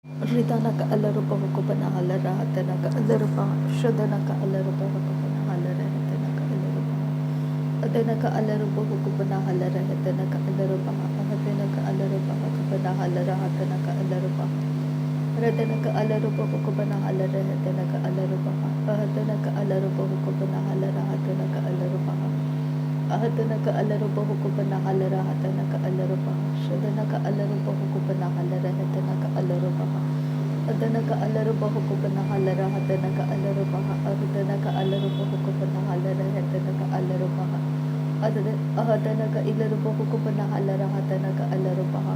Ritanaka alarubahuko banahalara hatanaka alaruba shadanaka alarubahuko banahalara hatanaka alaruba adanaka alarubahuko banahalara hatanaka alaruba hatanaka alarubahuko banahalara hatanaka alaruba radanaka alarubahuko banahalara hatanaka alaruba hatanaka alarubahuko banahalara hatanaka alaruba hatanaka alarubahuko banahalara hatanaka alaruba shadanaka alarubahuko banahalara hatanaka alaruba adanaka alarubahu ko banahalara hadanaka alarubaha adanaka alarubahu ko banahalara hadanaka alarubaha adanaka ilarubahu ko banahalara hadanaka alarubaha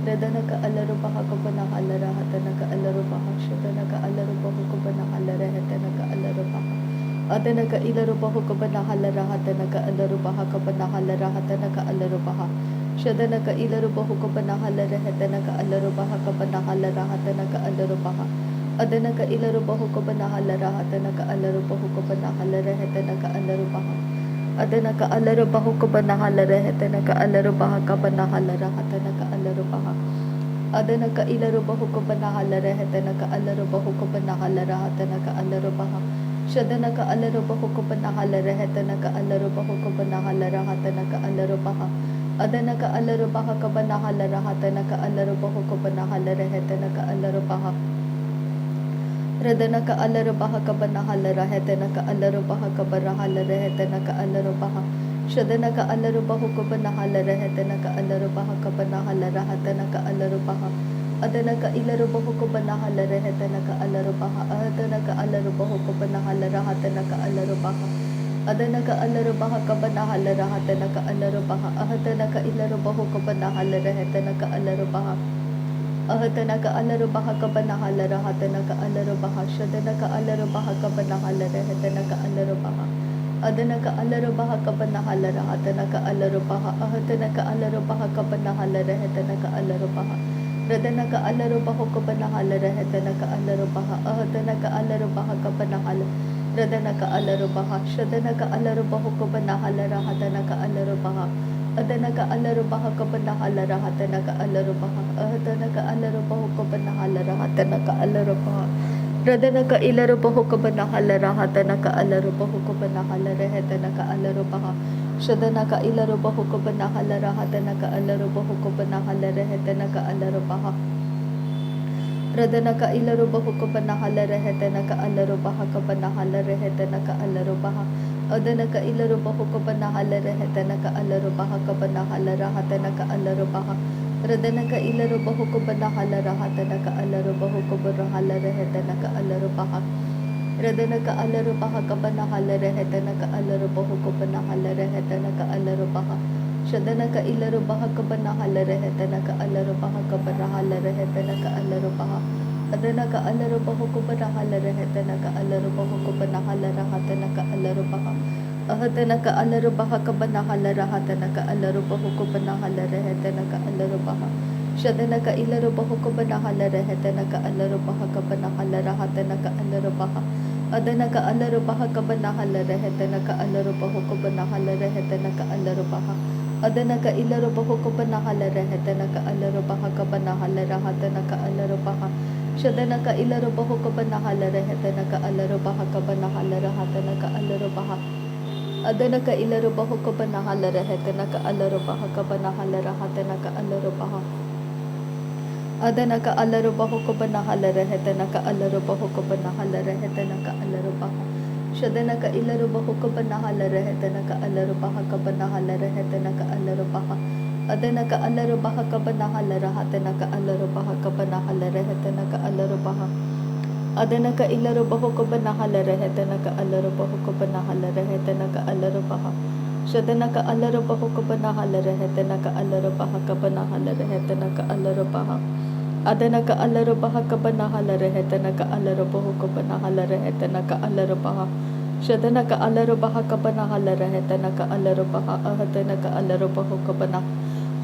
radanaka alarubaha ko banahalara hadanaka alarubaha shadanaka alarubahu ko banahalara hadanaka alarubaha adanaka ilarubahu ko banahalara hadanaka alarubaha ko banahalara hadanaka alarubaha shadanaka ilarubahu ko banahalara hadanaka alarubaha ka banahalara hadanaka alarubaha adanaka ilarubahu ko banahalara hadanaka alarubahu ko banahalara hadanaka alarubaha adanaka alarubahu ko banahalara hadanaka alarubaha ka banahalara hadanaka alarubaha adanaka ilarubahu ko banahalara hadanaka alarubahu ko banahalara hadanaka alarubaha shadanaka alarubahu ko banahalara hadanaka alarubahu ko banahalara hadanaka alarubaha adanaka alarubaha ka banahalara hadanaka alarubahu ko banahalara hadanaka alarubaha radanaka alarubaha ka banahalara hadanaka alarubaha ka banahalara hadanaka alarubaha shadanaka alarubahu ko banahalara hadanaka alarubaha ka banahalara hadanaka alarubaha adanaka ilarubahu ko banahalara hadanaka alarubaha adanaka alarubahu ko banahalara hadanaka alarubaha adanaka alarubaha ka banahalara hadanaka alarubaha ahadanaka ilarubahu ka banahalara hadanaka alarubaha ahadanaka alarubaha ka banahalara hadanaka alarubaha shadanaka alarubaha ka banahalara hadanaka alarubaha adanaka alarubaha ka banahalara hadanaka alarubaha ahadanaka alarubaha ka banahalara hadanaka alarubaha radanaka alarubahu ka banahalara hadanaka alarubaha ahadanaka alarubaha ka banahalara radanaka alarubaha shadanaka alarubahu ko banahalara hadanaka alarubaha adanaka alarubaha ka banahalara hadanaka alarubaha ahadanaka alarubahu ko banahalara hadanaka alarubaha radanaka ilarubahu ko banahalara hadanaka alarubahu ko banahalara hadanaka alarubaha shadanaka ilarubahu ko banahalara hadanaka alarubahu ko banahalara hadanaka alarubaha radanaka ilarubahu ko banahalara hadanaka alarubaha ka banahalara hadanaka alarubaha adanaka ilarubahu ko banahalara hadanaka alarubaha ka banahalara hadanaka alarubaha radanaka ilarubahu ko banahalara hadanaka alarubahu ko banahalara hadanaka alarubaha radanaka alarubaha ka banahalara hadanaka alarubahu ko banahalara hadanaka alarubaha shadanaka ilarubaha ka banahalara hadanaka alarubaha ka banahalara hadanaka alarubaha adanaka alarubahu ko banahalara hadanaka alarubahu ko banahalara hadanaka alarubaha ahadanaka alarubaha ka banahalara hadanaka alarubahu ko banahalara hadanaka alarubaha shadanaka ilarubahu ko banahalara hadanaka alarubaha ka banahalara hadanaka alarubaha adanaka alarubaha ka banahalara hadanaka alarubahu ko banahalara hadanaka alarubaha adanaka ilarubahu ko banahalara hadanaka alarubaha ka banahalara hadanaka alarubaha shadanaka ilarubahu ko banahalara hadanaka alarubaha ka banahalara hadanaka alarubaha adanaka ilarubahu ko banahalara hadanaka alarubaha ka banahalara hadanaka alarubaha adanaka alarubahu ko banahalara hadanaka alarubahu ko banahalara hadanaka alarubaha shadanaka ilarubahu ko banahalara hadanaka alarubaha ka banahalara hadanaka alarubaha adanaka alarubaha ka banahalara hadanaka alarubaha ka banahalara hadanaka alarubaha adanaka ilarubahu ko banahalara hadanaka alarubahu ko banahalara hadanaka alarubaha shadanaka alarubahu ko banahalara hadanaka alarubaha ka banahalara hadanaka alarubaha adanaka alarubaha ka banahalara hadanaka alarubahu ko banahalara hadanaka alarubaha shadanaka alarubaha ka banahalara hadanaka alarubaha ahadanaka alarubahu ko banahalara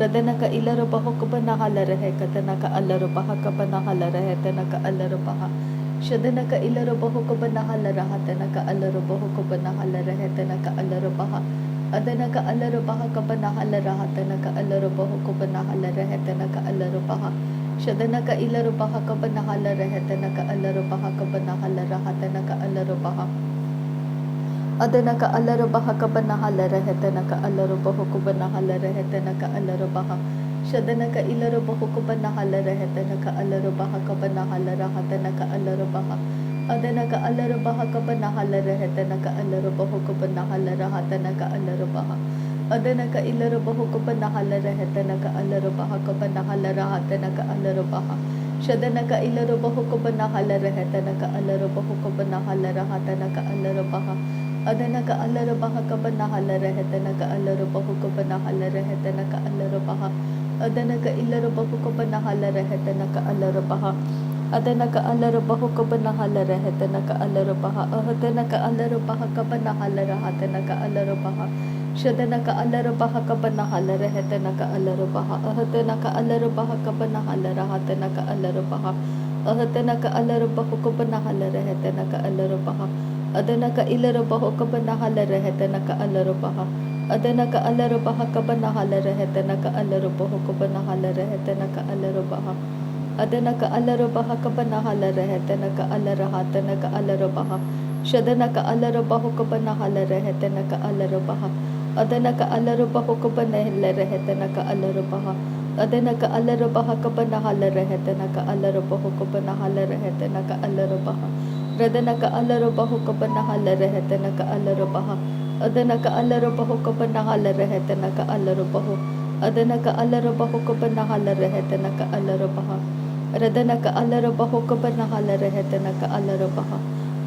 radanaka ilarubahu ko banahalara hadanaka alarubaha ka banahalara hadanaka alarubaha shadanaka ilarubahu ko banahalara hadanaka alarubahu ko banahalara hadanaka alarubaha adanaka alarubaha ka banahalara hadanaka alarubahu ko banahalara hadanaka alarubaha Shadanaka ilarubaha kabanahala rehetanaka alarubaha kabanahala rahatanaka alarubaha. Adanaka alarubaha kabanahala rehetanaka alarubahu kubanahala rehetanaka alarubaha. Shadanaka ilarubahu kubanahala rehetanaka alarubaha kabanahala rahatanaka alarubaha. Adanaka alarubaha kabanahala rehetanaka alarubahu kubanahala rahatanaka alarubaha. Adanaka ilarubahu kubanahala rehetanaka alarubaha kabanahala rahatanaka alarubaha. Shadanaka ilarubahu kubanahala rehetanaka alarubahu kubanahala rahatanaka alarubaha. Adanaka alarubaha kabanahala rehetanaka alarubahu kubanahala rehetanaka alarubaha. Adanaka ilarubahu kubanahala rehetanaka alarubaha. Adanaka alarubahu kabanahala rehetanaka alarubaha. Ahadanaka alarubaha kabanahala rahatanaka alarubaha. Shadanaka alarubaha kabanahala rehetanaka alarubaha. Ahadanaka alarubaha kabanahala rahatanaka alarubaha. Ahadanaka alarubahu kabanahala rehetanaka alarubaha. Adanaka ilarubahu kabanahala rehetanaka alarubaha. Adanaka alarubaha kabanahala rehetanaka alarubahu kabanahala rehetanaka alarubaha. Adanaka alarubaha kabanahala rehetanaka alarahatanaka alarubaha. Shadanaka alarubahu kabanahala rehetanaka alarubaha. Adanaka alarubahu kabanahala rehetanaka alarubaha. Adanaka alarubaha kabanahala rehetanaka alarubahu kabanahala rehetanaka alarubaha. Radanaka alarubahu kabanahala rehetanaka alarubaha. Adanaka alarubahu kabanahala rehetanaka alarubahu. Adanaka alarubahu kabanahala rehetanaka alarubaha. Radanaka alarubahu kabanahala rehetanaka alarubaha.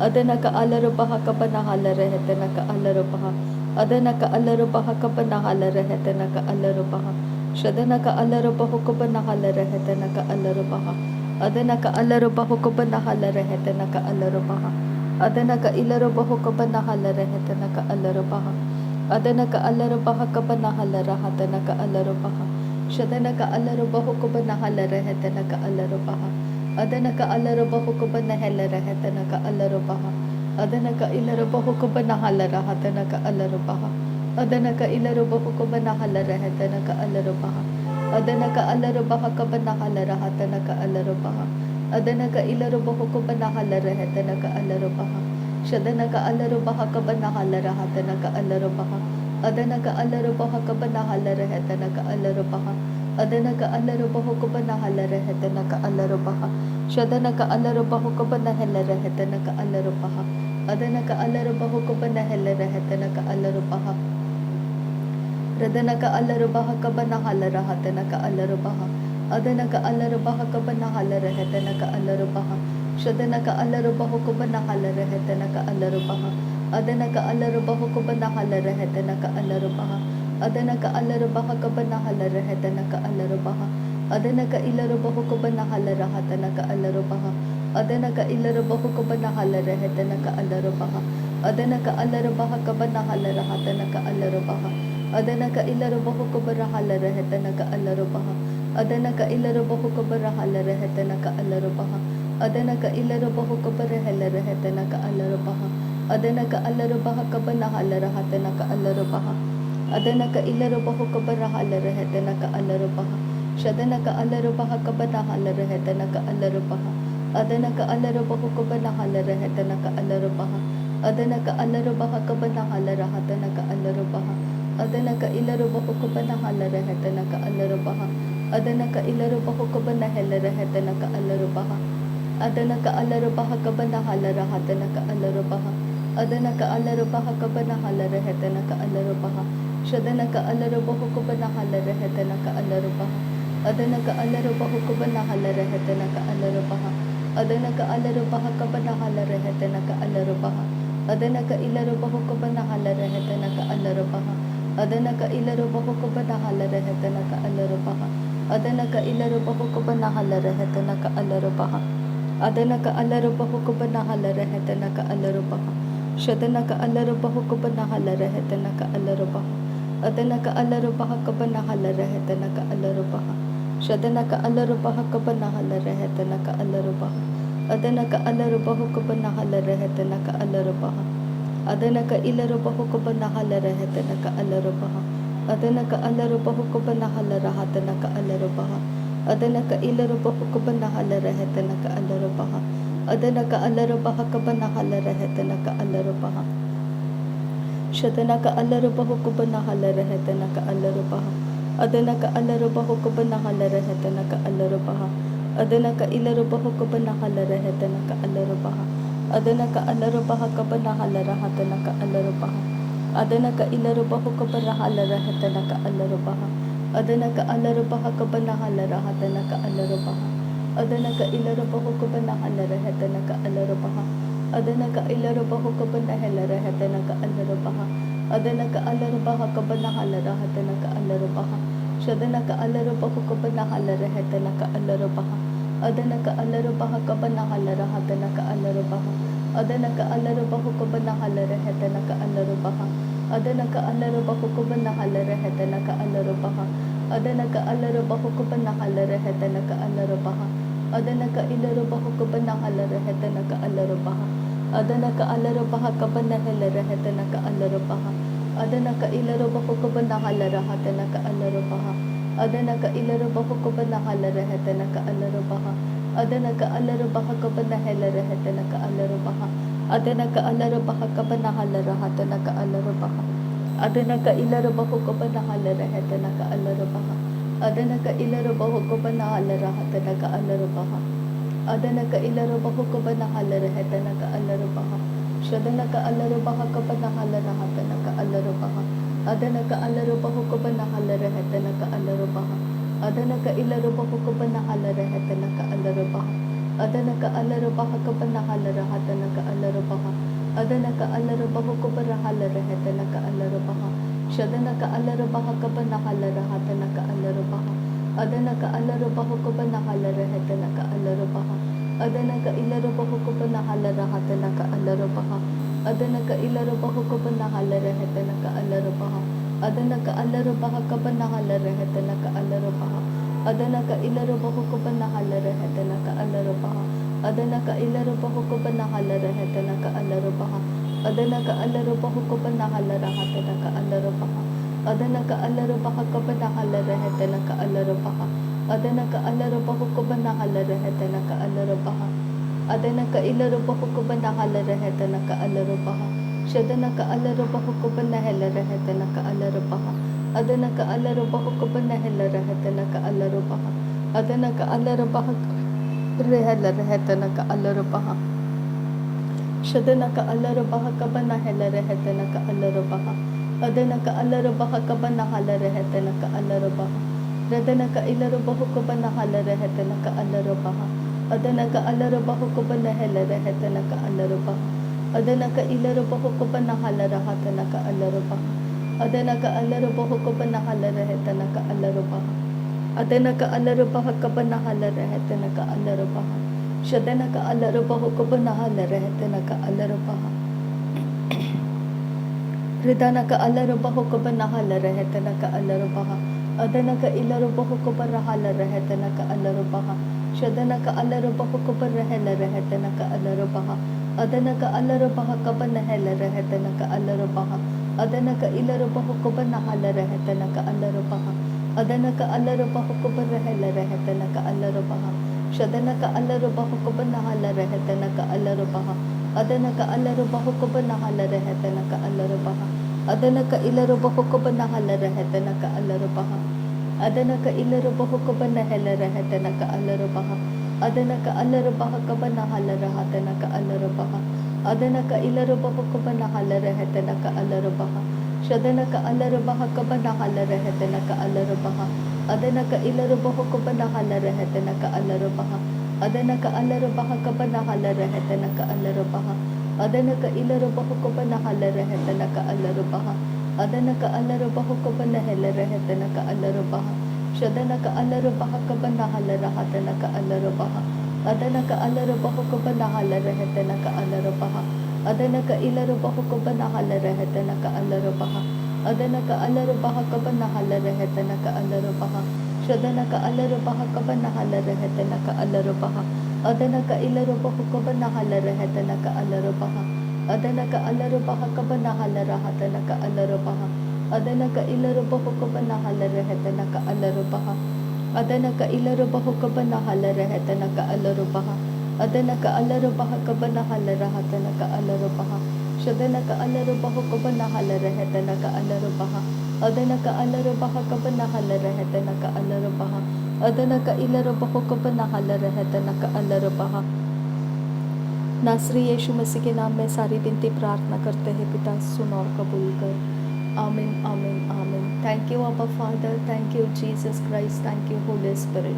Adanaka alarubaha kabanahala rehetanaka alarubaha. Adanaka alarubaha kabanahala rehetanaka alarubaha. Shadanaka alarubahu kabanahala rehetanaka alarubaha. Adanaka alarubahu kabanahala rehetanaka alarubaha. Adanaka ilarubahu kabanahala rehetanaka alarubaha. Adanaka alarubaha kabanahala rahatanaka alarubaha. Shadanaka alarubahu kabanahala rehetanaka alarubaha. Adanaka alarubahu kabanahala rehetanaka alarubaha. Adanaka ilarubahu kabanahala rahatanaka alarubaha. Adanaka ilarubahu kabanahala rehetanaka alarubaha. Adanaka alarubaha kabanahala rahatanaka alarubaha. Adanaka ilarubahu kabanahala rehetanaka alarubaha. Shadanaka alarubaha kabanahala rahatanaka alarubaha. Adanaka alarubaha kabanahala rehetanaka alarubaha. Adanaka alarubahu kabanahala rehetanaka alarubaha. Shadanaka alarubahu kabanahala rehetanaka alarubaha. Adanaka alarubahu kabanahala rehetanaka alarubaha. Radanaka alarubaha kabanahala rahatanaka alarubaha. Adanaka alarubaha kabanahala rehetanaka alarubaha. Shadanaka alarubahu kabanahala rehetanaka alarubaha. Adanaka alarubahu kabanahala rehetanaka alarubaha. Adanaka alarubaha kabanahala rehetanaka alarubaha. Adanaka ilarubahu kabanahala rahatanaka alarubaha. Adanaka ilarubahu kabanahala rehetanaka alarubaha. Adanaka alarubaha kabanahala rahatanaka alarubaha. Adanaka ilarubahu kabanahala rehetanaka alarubaha. Adanaka ilarubahu kabanahala rehetanaka alarubaha. Adanaka ilarubahu kabanahala rehetanaka alarubaha. Adanaka alarubaha kabanahala rahatanaka alarubaha. Adanaka ilarubahu kabanahala rehetanaka alarubaha. Shadanaka alarubaha kabanahala rehetanaka alarubaha. Adanaka alarubahu kabanahala rehetanaka alarubaha. Adanaka alarubaha kabanahala rahatanaka alarubaha. Adanaka ilarubahu kabanahala rehetanaka alarubaha. Adanaka ilarubahu kabanahala rehetanaka alarubaha. Adanaka alarubaha kabanahala rahatanaka alarubaha. Adanaka alarubaha kabanahala rehetanaka alarubaha. Shadanaka alarubahu kabanahala rehetanaka alarubaha. Adanaka alarubahu kabanahala rehetanaka alarubaha. Adanaka alarubaha kabanahala rehetanaka alarubaha. Adanaka ilarubahu kabanahala rehetanaka alarubaha. Adanaka ilarubahu kabanahala rehetanaka alarubaha. Adanaka ilarubahu kabanahala rehetanaka alarubaha. Adanaka alarubahu kabanahala rehetanaka alarubaha. Shadanaka alarubahu kabanahala rehetanaka alarubaha. Adanaka alarubaha kabanahala rehetanaka alarubaha. Shadanaka alarubaha kabanahala rehetanaka alarubaha. Adanaka alarubahu kabanahala rehetanaka alarubaha. Adanaka ilarubahu kabanahala rehetanaka alarubaha. Adanaka alarubahu kabanahala rahatanaka alarubaha. adana ka ilaru bahu kubana halare hetana ka alaru baha adana ka alaru baha kabana halare hetana ka alaru baha shadana ka alaru bahu kubana halare hetana ka alaru baha adana ka alaru bahu kubana halare hetana ka alaru baha adana ka ilaru bahu kubana halare hetana ka alaru baha adana ka alaru baha kabana halare hetana ka alaru baha adana ka ilaru bahu kubana halare hetana ka alaru baha adana ka alaru baha kabana halare hetana ka alaru baha adana ka ilaru bahu kubana halare hetana ka alaru baha adana ka ilaru bahu kabana halare hetana ka alaru baha adana ka alaru baha kabana halare hetana ka alaru baha shadana ka alaru bahu kabana halare hetana ka alaru baha adana ka alaru baha kabana halare hetana ka alaru baha adana ka alaru bahu kabana halare hetana ka alaru baha adana ka alaru bahu kabana halare hetana ka alaru baha adana ka alaru bahu kabana halare hetana ka alaru baha adana ka ilaru bahu kabana halare hetana ka alaru baha adana ka alaru baha kabana halare hetana ka alaru baha adana ka ilaru bahu kabana halare hetana ka alaru baha adana ka ilaru bahu kabana halare hetana ka alaru baha adana ka alaru baha kabana halare hetana ka alaru baha adana ka alaru baha kabana halare hetana ka alaru baha adana ka ilaru bahu kabana halare hetana ka alaru baha adana ka ilaru bahu kabana halare hetana ka alaru baha adana ka ilaru bahu kabana halare hetana ka alaru baha shadana ka alaru baha kabana halare hetana ka alaru baha adana ka alaru bahu kabana halare hetana ka alaru baha adana ka ilaru bahu kabana halare hetana ka alaru baha adana ka alaru baha kabana halare hetana ka alaru baha adana ka alaru bahu kabana halare hetana ka alaru baha shadana ka alaru baha kabana halare hetana ka alaru baha adana ka alaru bahu kabana halare hetana ka alaru baha adana ka ilaru bahu kabana halare hetana ka alaru baha adana ka ilaru bahu kabana halare hetana ka alaru baha adana ka alaru baha kabana halare hetana ka alaru baha adana ka ilaru bahu kabana halare hetana ka alaru baha adana ka ilaru bahu kabana halare hetana ka alaru baha adana ka alaru bahu kabana halare hetana ka alaru baha adana ka alaru baha kabana halare hetana ka alaru baha adana ka alaru bahu kabana halare hetana ka alaru baha adana ka ilaru bahu kabana halare hetana ka alaru baha shadana ka alaru bahu kabana halare hetana ka alaru baha adana ka alaru bahu kabana halare hetana ka alaru baha adana ka alaru baha halare hetana ka alaru baha shadana ka alaru baha kabana halare hetana ka alaru baha adana ka alaru baha kabana halare hetana ka alaru baha radana ka ilaru bahu kabana halare hetana ka alaru baha adana ka alaru bahu kabana halare hetana ka alaru baha adana ka ilaru bahu kabana halare hetana ka alaru baha adana ka alaru bahu kabana halare hetana ka alaru baha adana ka alaru baha kabana halare hetana ka alaru baha shadana ka alaru bahu kabana halare hetana ka alaru baha ridana ka alaru bahu kabana halare hetana ka alaru baha adana ka ilaru bahu kabana halare hetana ka alaru baha shadana ka alaru bahu kabana halare hetana ka alaru baha adana ka alaru baha kabana halare hetana ka alaru baha adana ka ilaru bahu kabana halare hetana ka alaru baha adana ka alaru bahu kabana halare hetana ka alaru baha shadana ka alaru bahu kabana halare hetana ka alaru baha adana ka alaru bahu kabana halare hetana ka alaru baha adana ka ilaru bahu kabana halare hetana ka alaru baha adana ka ilaru bahu kabana halare hetana ka alaru baha adana ka alaru baha kabana halare hetana ka alaru baha adana ka ilaru bahu kabana halare hetana ka alaru baha shadana ka alaru baha kabana halare hetana ka alaru baha adana ka ilaru bahu kabana halare hetana ka alaru baha adana ka alaru baha kabana halare hetana ka alaru baha adana ka ilaru bahu kabana halare hetana ka alaru baha adana ka alaru bahu kabana halare hetana ka alaru baha shadana ka alaru baha kabana halare hetana ka alaru baha adana ka alaru bahu kabana halare hetana ka alaru baha adana ka ilaru bahu kabana halare hetana ka alaru baha adana ka alaru baha kabana halare hetana ka alaru baha shadana ka alaru baha kabana halare hetana ka alaru baha adana ka ilaru bahu kabana halare hetana ka alaru baha adana ka alaru baha kabana halare hetana ka alaru baha adana ka ilaru bahu kabana halare hetana ka alaru baha Adanaka ilarubahu halarahatanaka alarubaha. Adanaka alarubaha halarahatanaka alarubaha. Shadanaka alarubahu halarahatanaka alarubaha. Adanaka alarubaha halarahatanaka alarubaha. Adanaka ilarubahu halarahatanaka alarubaha. नासरी यीशु मसीह के नाम में सारी विनती प्रार्थना करते हैं पिता, सुन और कबूल कर। आमीन आमीन आमीन। थैंक यू आबा father, thank you Jesus Christ, thank you Holi spirit.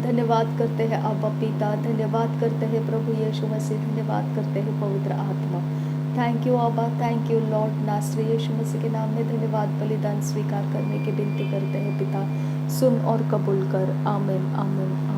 धन्यवाद करते हैं आबा पिता, धन्यवाद करते हैं प्रभु यीशु मसीह, धन्यवाद करते हैं पवित्र आत्मा। थैंक यू आबा, थैंक यू लॉर्ड। नासरी यीशु मसीह के नाम में धन्यवाद बलिदान स्वीकार करने की विनती करते हैं पिता, सुन और कबूल कर। आमीन आमीन।